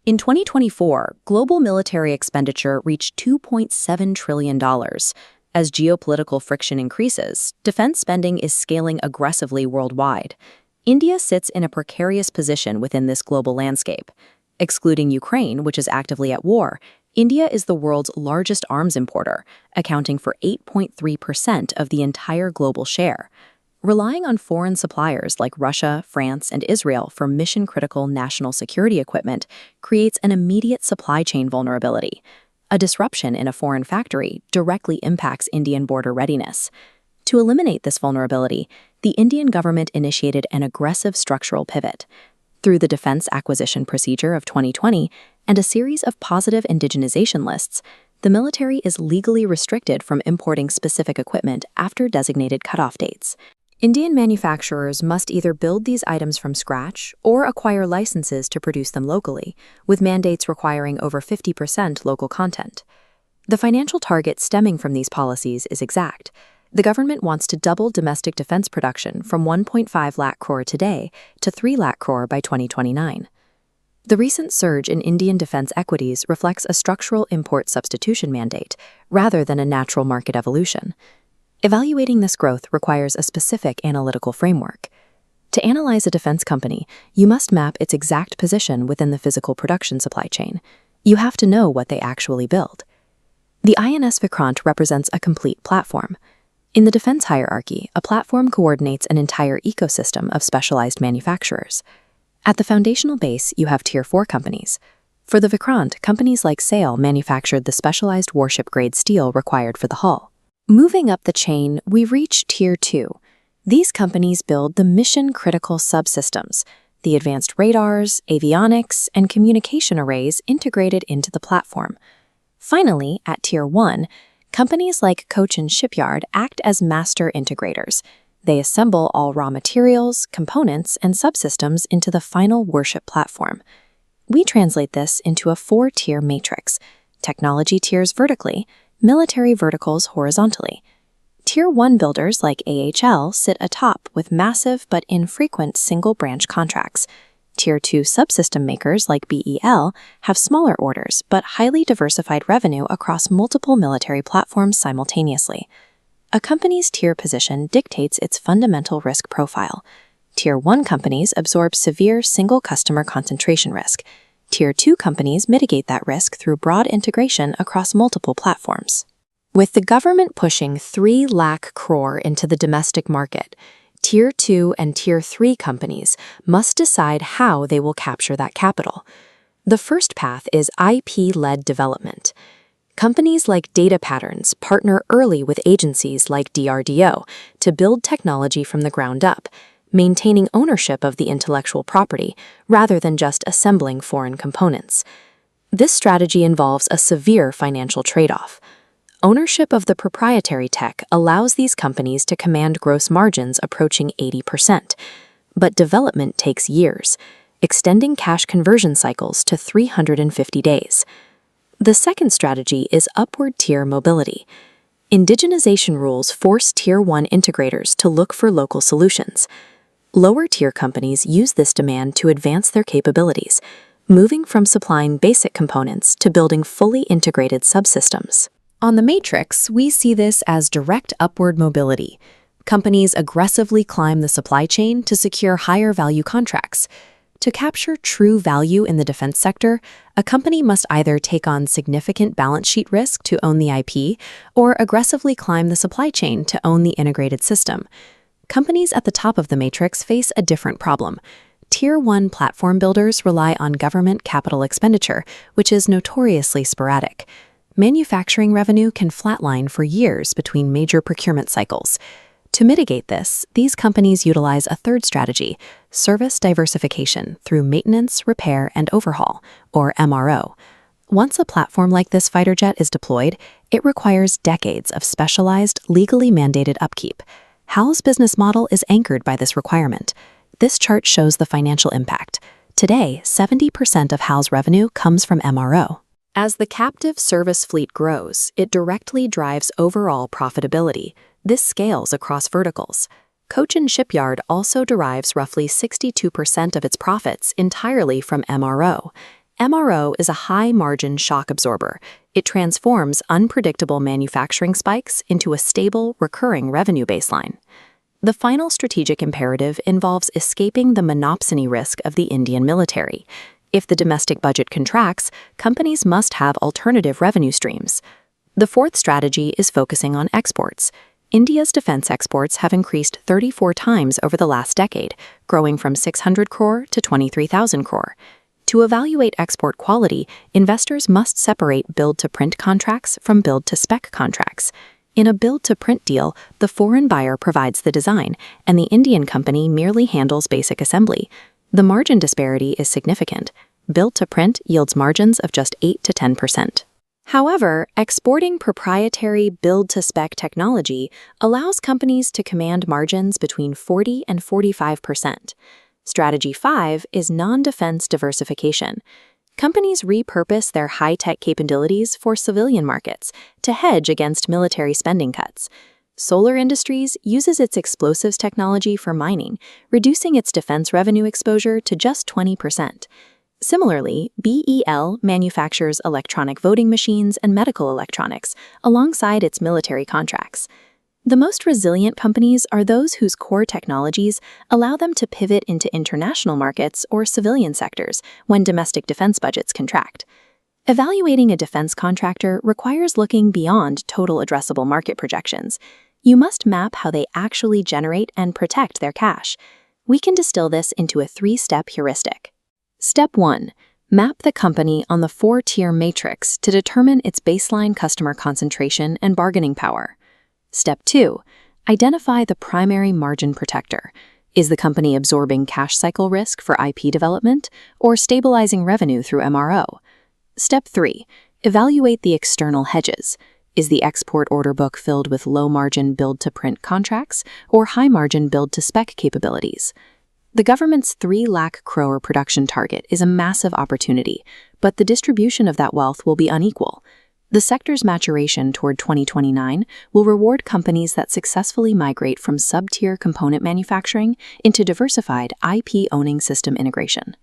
In 2024, global military expenditure reached $2.7 trillion. As geopolitical friction increases, defense spending is scaling aggressively worldwide. India sits in a precarious position within this global landscape. Excluding Ukraine, which is actively at war, India is the world's largest arms importer, accounting for 8.3% of the entire global share. Relying on foreign suppliers like Russia, France, and Israel for mission-critical national security equipment creates an immediate supply chain vulnerability. A disruption in a foreign factory directly impacts Indian border readiness. To eliminate this vulnerability, the Indian government initiated an aggressive structural pivot. Through the Defense Acquisition Procedure of 2020 and a series of positive indigenization lists, the military is legally restricted from importing specific equipment after designated cutoff dates. Indian manufacturers must either build these items from scratch or acquire licenses to produce them locally, with mandates requiring over 50% local content. The financial target stemming from these policies is exact. The government wants to double domestic defense production from 1.5 lakh crore today to 3 lakh crore by 2029. The recent surge in Indian defense equities reflects a structural import substitution mandate rather than a natural market evolution. Evaluating this growth requires a specific analytical framework. To analyze a defense company, you must map its exact position within the physical production supply chain. You have to know what they actually build. The INS Vikrant represents a complete platform. In the defense hierarchy, a platform coordinates an entire ecosystem of specialized manufacturers. At the foundational base, you have Tier 4 companies. For the Vikrant, companies like SAIL manufactured the specialized warship-grade steel required for the hull. Moving up the chain, we reach Tier 2. These companies build the mission-critical subsystems, the advanced radars, avionics, and communication arrays integrated into the platform. Finally, at Tier 1, companies like Cochin Shipyard act as master integrators. They assemble all raw materials, components, and subsystems into the final warship platform. We translate this into a 4-tier matrix: technology tiers vertically, military verticals horizontally. Tier 1 builders like AHL sit atop with massive but infrequent single-branch contracts. Tier 2 subsystem makers like BEL have smaller orders but highly diversified revenue across multiple military platforms simultaneously. A company's tier position dictates its fundamental risk profile. Tier 1 companies absorb severe single-customer concentration risk. Tier 2 companies mitigate that risk through broad integration across multiple platforms. With the government pushing 3 lakh crore into the domestic market, Tier 2 and Tier 3 companies must decide how they will capture that capital. The first path is IP-led development. Companies like Data Patterns partner early with agencies like DRDO to build technology from the ground up, maintaining ownership of the intellectual property rather than just assembling foreign components. This strategy involves a severe financial trade-off. Ownership of the proprietary tech allows these companies to command gross margins approaching 80%, but development takes years, extending cash conversion cycles to 350 days. The second strategy is upward tier mobility. Indigenization rules force Tier 1 integrators to look for local solutions. Lower-tier companies use this demand to advance their capabilities, moving from supplying basic components to building fully integrated subsystems. On the matrix, we see this as direct upward mobility. Companies aggressively climb the supply chain to secure higher-value contracts. To capture true value in the defense sector, a company must either take on significant balance sheet risk to own the IP or aggressively climb the supply chain to own the integrated system. Companies at the top of the matrix face a different problem. Tier 1 platform builders rely on government capital expenditure, which is notoriously sporadic. Manufacturing revenue can flatline for years between major procurement cycles. To mitigate this, these companies utilize a third strategy: service diversification through maintenance, repair, and overhaul, or MRO. Once a platform like this fighter jet is deployed, it requires decades of specialized, legally mandated upkeep. HAL's business model is anchored by this requirement. This chart shows the financial impact. Today, 70% of HAL's revenue comes from MRO. As the captive service fleet grows, it directly drives overall profitability. This scales across verticals. Cochin Shipyard also derives roughly 62% of its profits entirely from MRO. MRO is a high-margin shock absorber. It transforms unpredictable manufacturing spikes into a stable, recurring revenue baseline. The final strategic imperative involves escaping the monopsony risk of the Indian military. If the domestic budget contracts, companies must have alternative revenue streams. The fourth strategy is focusing on exports. India's defense exports have increased 34 times over the last decade, growing from 600 crore to 23,000 crore. To evaluate export quality, investors must separate build-to-print contracts from build-to-spec contracts. In a build-to-print deal, the foreign buyer provides the design, and the Indian company merely handles basic assembly. The margin disparity is significant. Build-to-print yields margins of just 8 to 10%. However, exporting proprietary build-to-spec technology allows companies to command margins between 40 and 45%. Strategy 5 is non-defense diversification. Companies repurpose their high-tech capabilities for civilian markets to hedge against military spending cuts. Solar Industries uses its explosives technology for mining, reducing its defense revenue exposure to just 20%. Similarly, BEL manufactures electronic voting machines and medical electronics alongside its military contracts. The most resilient companies are those whose core technologies allow them to pivot into international markets or civilian sectors when domestic defense budgets contract. Evaluating a defense contractor requires looking beyond total addressable market projections. You must map how they actually generate and protect their cash. We can distill this into a 3-step heuristic. Step 1. Map the company on the 4-tier matrix to determine its baseline customer concentration and bargaining power. Step 2. Identify the primary margin protector. Is the company absorbing cash cycle risk for IP development or stabilizing revenue through MRO? Step 3. Evaluate the external hedges. Is the export order book filled with low-margin build-to-print contracts or high-margin build-to-spec capabilities? The government's 3 lakh crore production target is a massive opportunity, but the distribution of that wealth will be unequal. The sector's maturation toward 2029 will reward companies that successfully migrate from sub-tier component manufacturing into diversified IP-owning system integration.